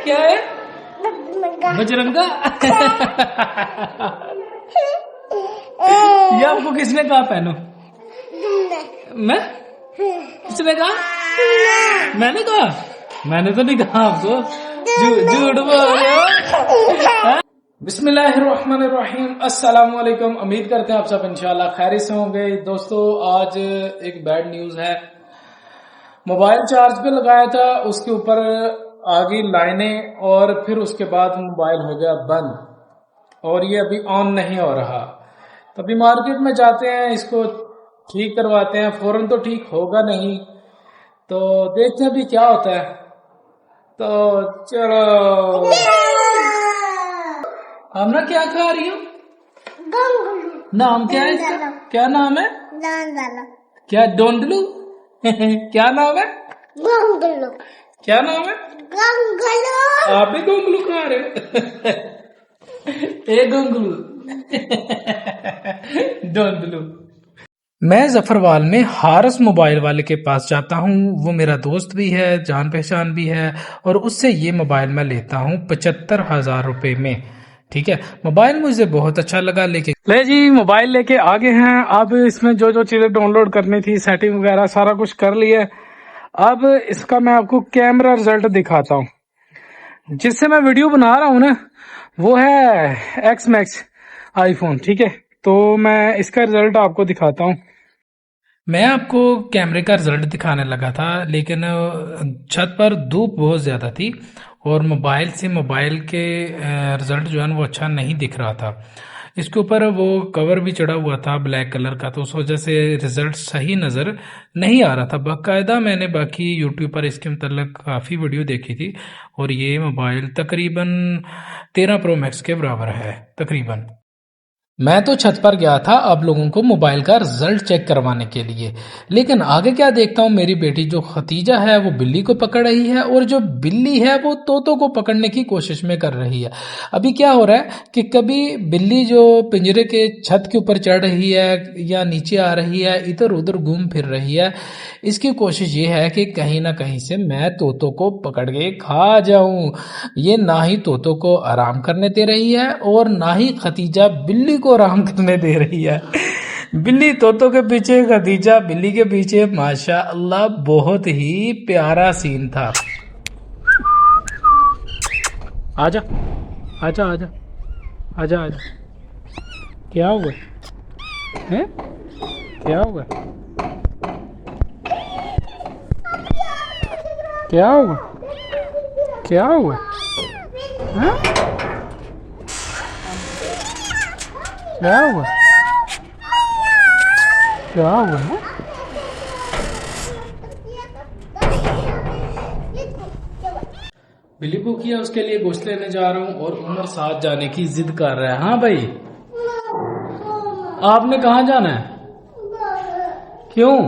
क्या है? बजरंगा। ये आपको किसने कहा पहनो? मैं? किसने कहा? मैंने कहा? मैंने तो नहीं कहा आपको। झूठ बोल रहे हो। बिस्मिल्लाहिर्रहमानिर्रहीम। अस्सलाम वालेकुम। उम्मीद करते हैं आप सब इंशाल्लाह खैरियत से होंगे। दोस्तों आज एक बैड न्यूज है। मोबाइल चार्ज पे लगाया था, उसके ऊपर आ गई लाइनें और फिर उसके बाद मोबाइल हो गया बंद और ये अभी ऑन नहीं हो रहा। तभी मार्केट में जाते हैं, इसको ठीक करवाते हैं। फौरन तो ठीक होगा नहीं, तो देखते हैं अभी क्या होता है। तो चलो। हमना क्या खा रही हो? नाम क्या है इसका? क्या नाम है? क्या डोंडलू? क्या नाम है? क्या नाम है? आप भी गोंगलू खा रहे हो? ए गोंगलू। डोंडलू। मैं जफरवाल में हारस मोबाइल वाले के पास जाता हूँ। वो मेरा दोस्त भी है, जान पहचान भी है, और उससे ये मोबाइल मैं लेता हूँ 75,000 रुपए में। ठीक है, मोबाइल मुझे बहुत अच्छा लगा। लेके ले जी, मोबाइल लेके आगे हैं। अब इसमें जो जो चीजें डाउनलोड करनी थी, सेटिंग वगैरह सारा कुछ कर लिया। अब इसका मैं आपको कैमरा रिजल्ट दिखाता हूँ। जिससे मैं वीडियो बना रहा हूँ ना, वो है एक्स मैक्स आईफोन। ठीक है, तो मैं इसका रिजल्ट आपको दिखाता हूँ। मैं आपको कैमरे का रिजल्ट दिखाने लगा था, लेकिन छत पर धूप बहुत ज्यादा थी और मोबाइल से मोबाइल के रिजल्ट जो है ना वो अच्छा नहीं दिख रहा था। इसके ऊपर वो कवर भी चढ़ा हुआ था ब्लैक कलर का, तो उस वजह से रिजल्ट सही नजर नहीं आ रहा था। बाकायदा मैंने बाकी यूट्यूब पर इसके मतलब काफी वीडियो देखी थी और ये मोबाइल तकरीबन 13 प्रो मैक्स के बराबर है तकरीबन। मैं तो छत पर गया था आप लोगों को मोबाइल का रिजल्ट चेक करवाने के लिए, लेकिन आगे क्या देखता हूँ, मेरी बेटी जो खतीजा है वो बिल्ली को पकड़ रही है और जो बिल्ली है वो तोतों को पकड़ने की कोशिश में कर रही है। अभी क्या हो रहा है कि कभी बिल्ली जो पिंजरे के छत के ऊपर चढ़ रही है या नीचे आ रही है, इधर उधर घूम फिर रही है। इसकी कोशिश ये है कि कहीं ना कहीं से मैं तोतों को पकड़ के खा जाऊं। ये ना ही तोतों को आराम करने दे रही है और ना ही खतीजा बिल्ली को आराम करने दे रही है। बिल्ली तोतों के पीछे, खतीजा बिल्ली के पीछे। माशा अल्लाह, बहुत ही प्यारा सीन था। आजा आजा आजा आजा आजा। क्या हुआ है? क्या हुआ? क्या हुआ? क्या हुआ? हाँ? क्या हुआ? क्या हुआ है? बिल्ली भूखी है, उसके लिए गोश्त लेने जा रहा हूँ और उमर साथ जाने की जिद कर रहा है। हाँ भाई, आपने कहाँ जाना है? क्यों?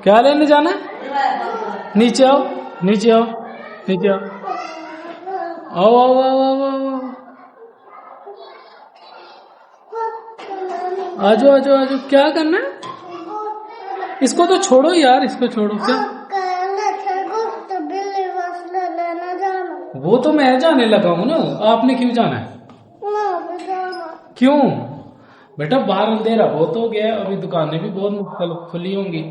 क्या लेने जाना है? नीचे आओ, नीचे आओ, नीचे आओ, आओ आओ आओ आओ आओ, आजो आजो आजो। क्या करना है? इसको तो छोड़ो यार, इसको छोड़ो। क्या? वो तो मैं जाने लगा हूँ ना, आपने क्यों जाना है? क्यों? बेटा बाहर अंधेरा बहुत हो गया, अभी दुकानें भी बहुत खुली होंगी,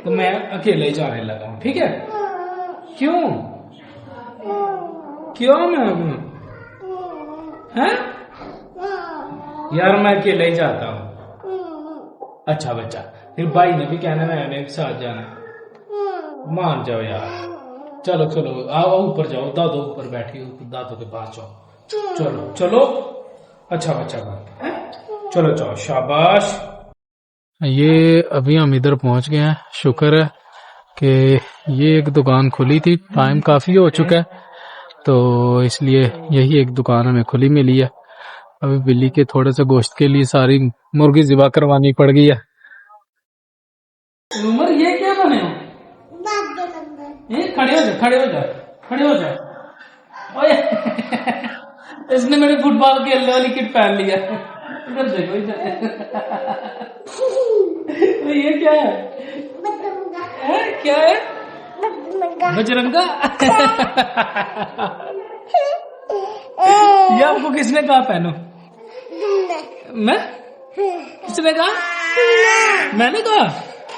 तो मैं अकेले ही जाने लगा हूँ। ठीक है? क्यों? क्यों मैं हैं? यार मैं अकेले ही जाता हूँ। अच्छा बच्चा, फिर भाई ने भी कहना मैंने भी साथ जाना। मान जाओ यार। चलो चलो आओ ऊपर जाओ, दादो ऊपर बैठी हो, दादो के पास जाओ। चलो चलो, अच्छा बच्चा बात। चलो जाओ, शाबाश। ये अभी हम इधर पहुंच गए हैं। शुक्र है कि ये एक दुकान खुली थी, टाइम काफी हो चुका है, तो इसलिए यही एक दुकान हमें खुली मिली है। अभी बिल्ली के थोड़े से गोश्त के लिए सारी मुर्गी ज़िबा करवानी पड़ गई है। उमर ये क्या बने हो? खड़े हो जा, खड़े हो जा, खड़े हो जा। ओए इसने मेरे फुटबॉल खेलने वाली किट पहन लिया। इधर देखो, इधर। ये क्या है? क्या है? बजरंगा। ये आपको किसने कहा पहनो? मैं? किसने कहा? मैंने कहा?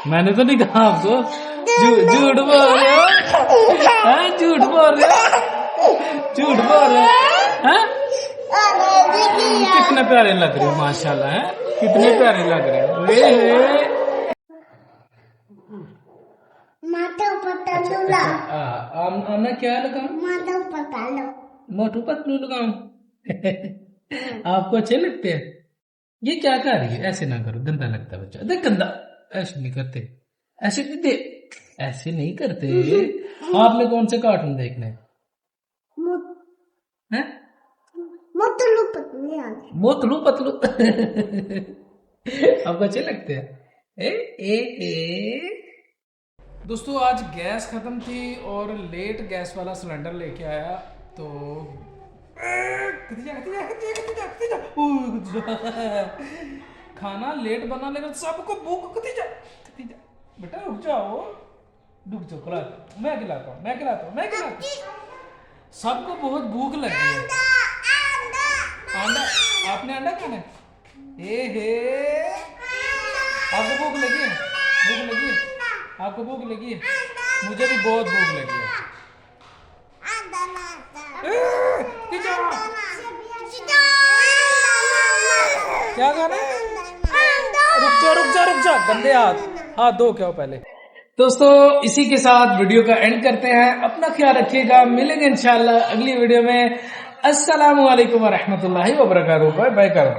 मैंने तो नहीं कहा आपको। झूठ बोल रहे हो, झूठ बोल रहे हो, झूठ बोल रहे हो। कितने प्यारे लग रहे हो माशाल्लाह, है कितने प्यारे लग रहे हो। वे आमना क्या लगाऊं? मोटू पतलू लगाऊं? आपको अच्छे लगते हैं? ये क्या कर रही है? ऐसे ना करो, गंदा लगता है बच्चा। देख गंदा, ऐसे नहीं करते, ऐसे नहीं दे, ऐसे नहीं करते। आपने कौन से कार्टून देखने हैं? मोटलू पतलू। आपको अच्छे लगते हैं? दोस्तों आज गैस खत्म थी और लेट गैस वाला सिलेंडर लेके आया, तो खाना लेट बना, लेकिन सबको भूख बेटा रुक जाओ, मैं खिलाता हूँ। सबको बहुत भूख लगी है। अंडा, आपने अंडा खाना है? आपको भूख लगी है? आपको भूख लगी है? मुझे भी बहुत भूख लगी है। क्या खाना है? रुक जा, गंदे हाथ धो के आओ पहले। दोस्तों इसी के साथ वीडियो का एंड करते हैं। अपना ख्याल रखिएगा, मिलेंगे इंशाल्लाह अगली वीडियो में। अस्सलामु अलैकुम व रहमतुल्लाहि व बरकातहू। बाय बाय करो।